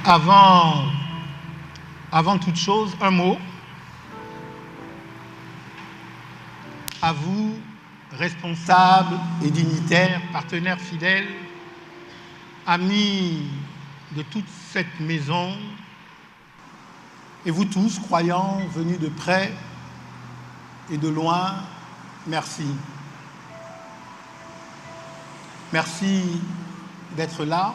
Avant toute chose, un mot. À vous, responsables et dignitaires, partenaires fidèles, amis de toute cette maison, et vous tous, croyants, venus de près et de loin, merci. Merci d'être là.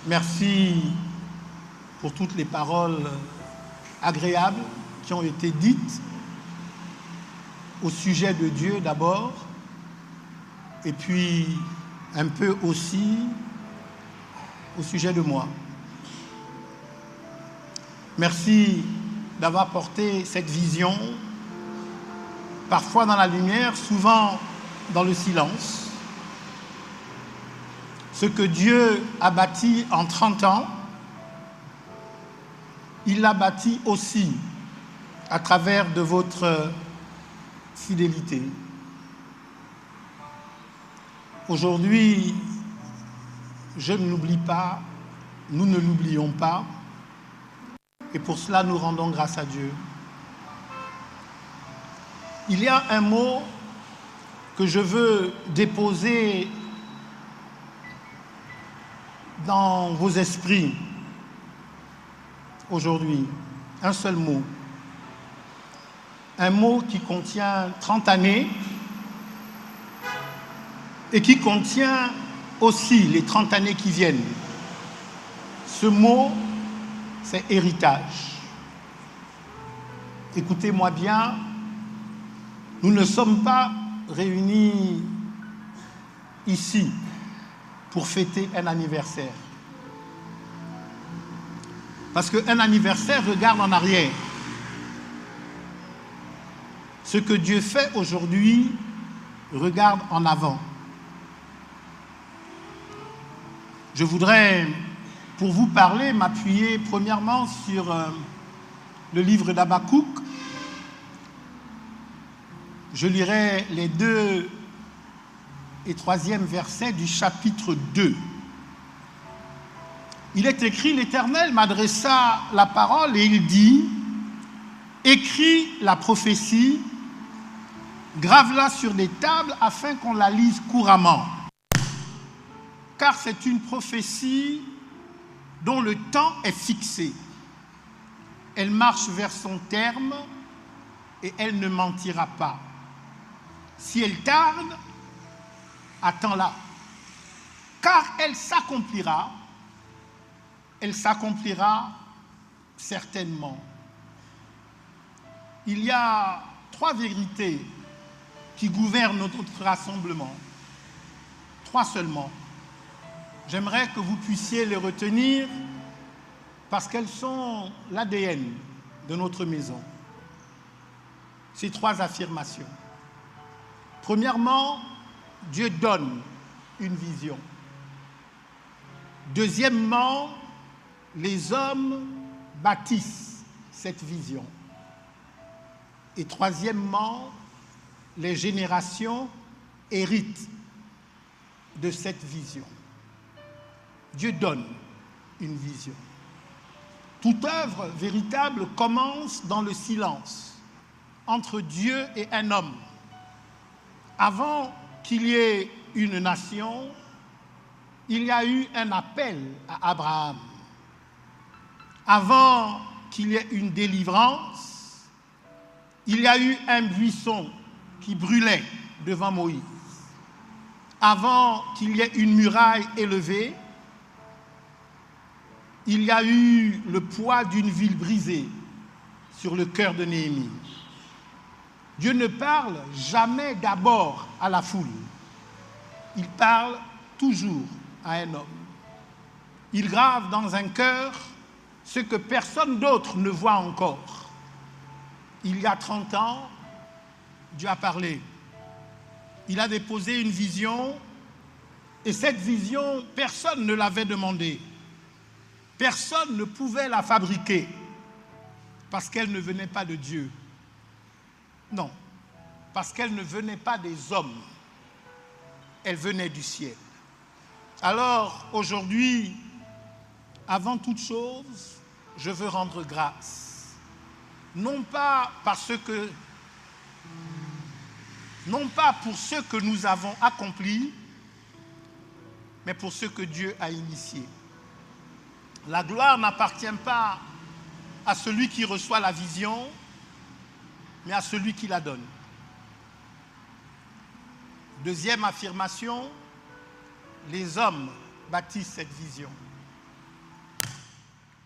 Merci pour toutes les paroles agréables qui ont été dites au sujet de Dieu d'abord, et puis un peu aussi au sujet de moi. Merci d'avoir porté cette vision, parfois dans la lumière, souvent dans le silence. Ce que Dieu a bâti en 30 ans, il l'a bâti aussi à travers de votre fidélité. Aujourd'hui, je ne l'oublie pas, nous ne l'oublions pas, et pour cela nous rendons grâce à Dieu. Il y a un mot que je veux déposer dans vos esprits aujourd'hui, un seul mot. Un mot qui contient 30 années et qui contient aussi les 30 années qui viennent. Ce mot, c'est héritage. Écoutez-moi bien, nous ne sommes pas réunis ici pour fêter un anniversaire. Parce qu'un anniversaire regarde en arrière. Ce que Dieu fait aujourd'hui regarde en avant. Je voudrais, pour vous parler, m'appuyer premièrement sur le livre d'Habakkuk. Je lirai les 2 et 3e versets du chapitre 2. Il est écrit, l'Éternel m'adressa la parole et il dit, écris la prophétie, grave-la sur des tables afin qu'on la lise couramment. Car c'est une prophétie dont le temps est fixé. Elle marche vers son terme et elle ne mentira pas. Si elle tarde, attends-la, car elle s'accomplira certainement. Il y a 3 vérités qui gouvernent notre rassemblement. 3 seulement. J'aimerais que vous puissiez les retenir parce qu'elles sont l'ADN de notre maison. Ces 3 affirmations. Premièrement, Dieu donne une vision. Deuxièmement, les hommes bâtissent cette vision. Et troisièmement, les générations héritent de cette vision. Dieu donne une vision. Toute œuvre véritable commence dans le silence entre Dieu et un homme. Avant qu'il y ait une nation, il y a eu un appel à Abraham. Avant qu'il y ait une délivrance, il y a eu un buisson qui brûlait devant Moïse. Avant qu'il y ait une muraille élevée, il y a eu le poids d'une ville brisée sur le cœur de Néhémie. Dieu ne parle jamais d'abord à la foule. Il parle toujours à un homme. Il grave dans un cœur ce que personne d'autre ne voit encore. Il y a 30 ans, Dieu a parlé. Il a déposé une vision et cette vision, personne ne l'avait demandée. Personne ne pouvait la fabriquer parce qu'elle ne venait pas de Dieu. Non, parce qu'elle ne venait pas des hommes, elle venait du ciel. Alors, aujourd'hui, Avant toute chose, je veux rendre grâce. Non pas pour ce que nous avons accompli, mais pour ce que Dieu a initié. La gloire n'appartient pas à celui qui reçoit la vision, mais à celui qui la donne. Deuxième affirmation, les hommes bâtissent cette vision.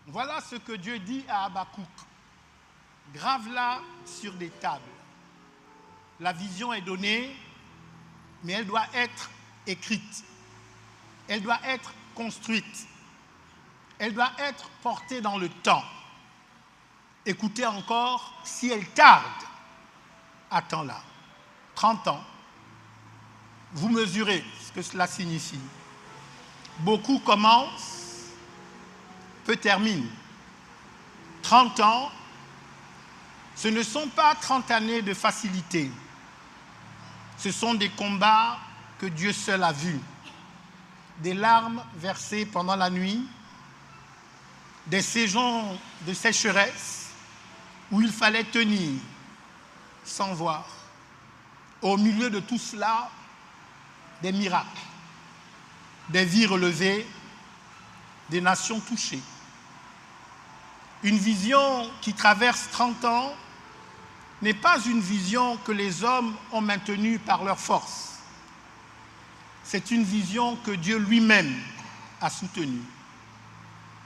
Voilà ce que Dieu dit à Habakkuk. Grave-la sur des tables. La vision est donnée, mais elle doit être écrite. Elle doit être construite. Elle doit être portée dans le temps. Écoutez encore, si elle tarde, attends-la. 30 ans. Vous mesurez ce que cela signifie. Beaucoup commencent, peu terminent. 30 ans, ce ne sont pas 30 années de facilité. Ce sont des combats que Dieu seul a vus. Des larmes versées pendant la nuit, des saisons de sécheresse où il fallait tenir sans voir. Au milieu de tout cela, des miracles, des vies relevées, des nations touchées. Une vision qui traverse 30 ans n'est pas une vision que les hommes ont maintenue par leur force. C'est une vision que Dieu lui-même a soutenue.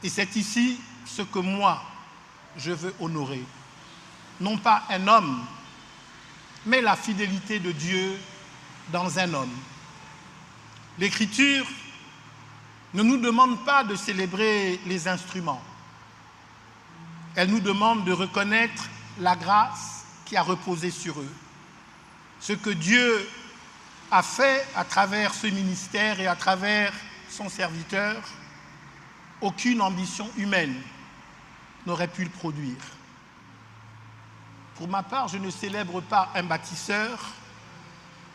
Et c'est ici ce que moi, je veux honorer. Non pas un homme, mais la fidélité de Dieu dans un homme. L'Écriture ne nous demande pas de célébrer les instruments. Elle nous demande de reconnaître la grâce qui a reposé sur eux. Ce que Dieu a fait à travers ce ministère et à travers son serviteur, aucune ambition humaine n'aurait pu le produire. Pour ma part, je ne célèbre pas un bâtisseur,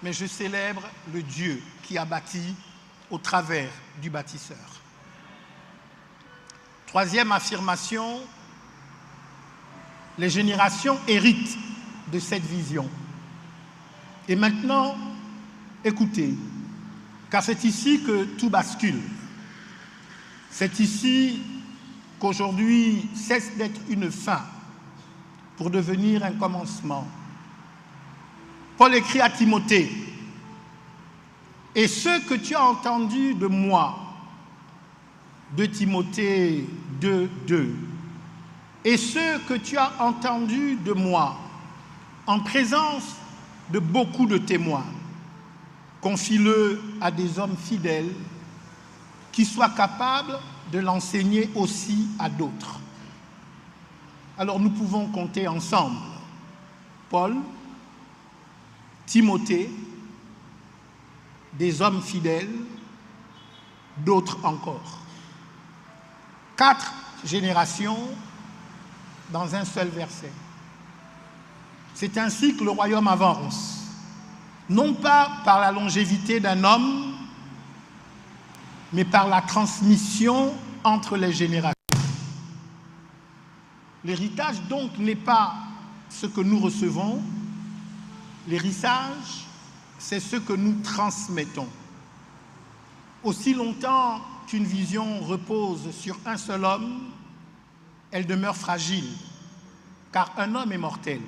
mais je célèbre le Dieu qui a bâti au travers du bâtisseur. Troisième affirmation, les générations héritent de cette vision. Et maintenant, écoutez, car c'est ici que tout bascule. C'est ici qu'aujourd'hui cesse d'être une fin pour devenir un commencement. Paul écrit à Timothée, « Et ce que tu as entendu de moi, de Timothée 2, 2, et ce que tu as entendu de moi, en présence de beaucoup de témoins, confie-le à des hommes fidèles qui soient capables de l'enseigner aussi à d'autres. » Alors nous pouvons compter ensemble Paul, Timothée, des hommes fidèles, d'autres encore. 4 générations dans un seul verset. C'est ainsi que le royaume avance, non pas par la longévité d'un homme, mais par la transmission entre les générations. L'héritage donc n'est pas ce que nous recevons, l'héritage, c'est ce que nous transmettons. Aussi longtemps qu'une vision repose sur un seul homme, elle demeure fragile, car un homme est mortel.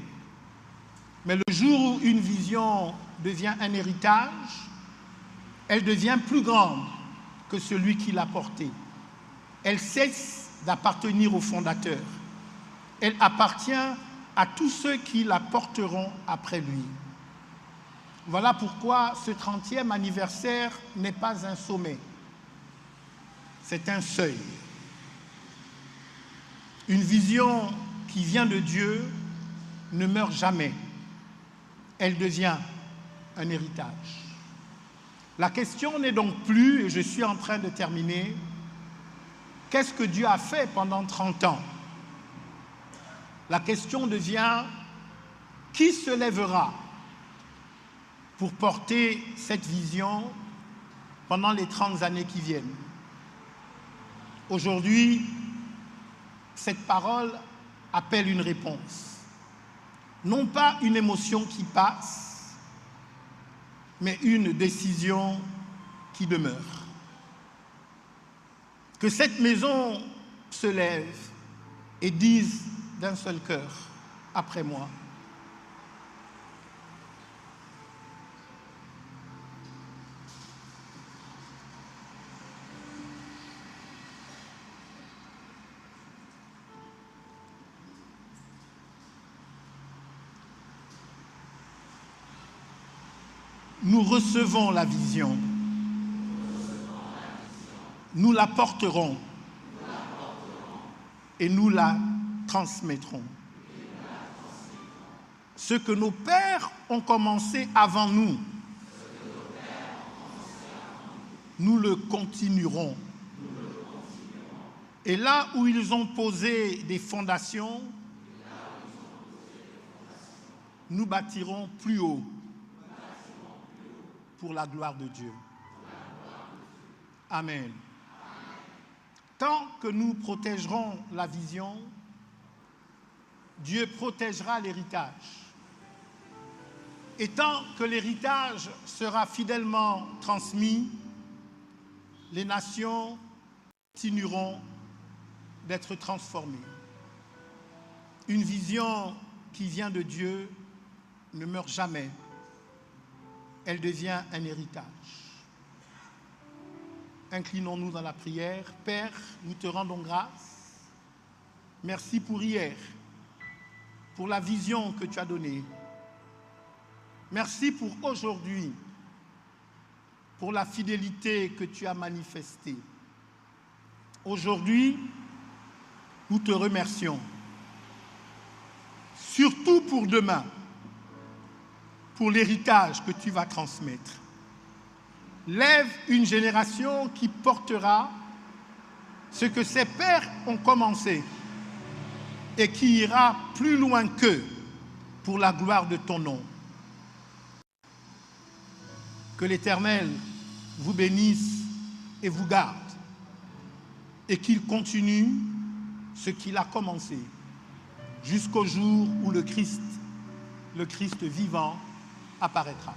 Mais le jour où une vision devient un héritage, elle devient plus grande que celui qui l'a portée. Elle cesse d'appartenir au fondateur. Elle appartient à tous ceux qui la porteront après lui. Voilà pourquoi ce 30e anniversaire n'est pas un sommet, c'est un seuil. Une vision qui vient de Dieu ne meurt jamais, elle devient un héritage. La question n'est donc plus, et je suis en train de terminer, qu'est-ce que Dieu a fait pendant 30 ans? La question devient, qui se lèvera pour porter cette vision pendant les 30 années qui viennent? Aujourd'hui, cette parole appelle une réponse. Non pas une émotion qui passe, mais une décision qui demeure. Que cette maison se lève et dise d'un seul cœur, après moi. Nous recevons la vision. Nous la porterons et nous la transmettrons. Ce que nos pères ont commencé avant nous, nous le continuerons. Et là où ils ont posé des fondations, nous bâtirons plus haut pour la gloire de Dieu. Amen. Tant que nous protégerons la vision, Dieu protégera l'héritage. Et tant que l'héritage sera fidèlement transmis, les nations continueront d'être transformées. Une vision qui vient de Dieu ne meurt jamais. Elle devient un héritage. Inclinons-nous dans la prière. Père, nous te rendons grâce. Merci pour hier, pour la vision que tu as donnée. Merci pour aujourd'hui, pour la fidélité que tu as manifestée. Aujourd'hui, nous te remercions. Surtout pour demain, pour l'héritage que tu vas transmettre. Lève une génération qui portera ce que ses pères ont commencé et qui ira plus loin qu'eux pour la gloire de ton nom. Que l'Éternel vous bénisse et vous garde et qu'il continue ce qu'il a commencé jusqu'au jour où le Christ vivant, apparaîtra.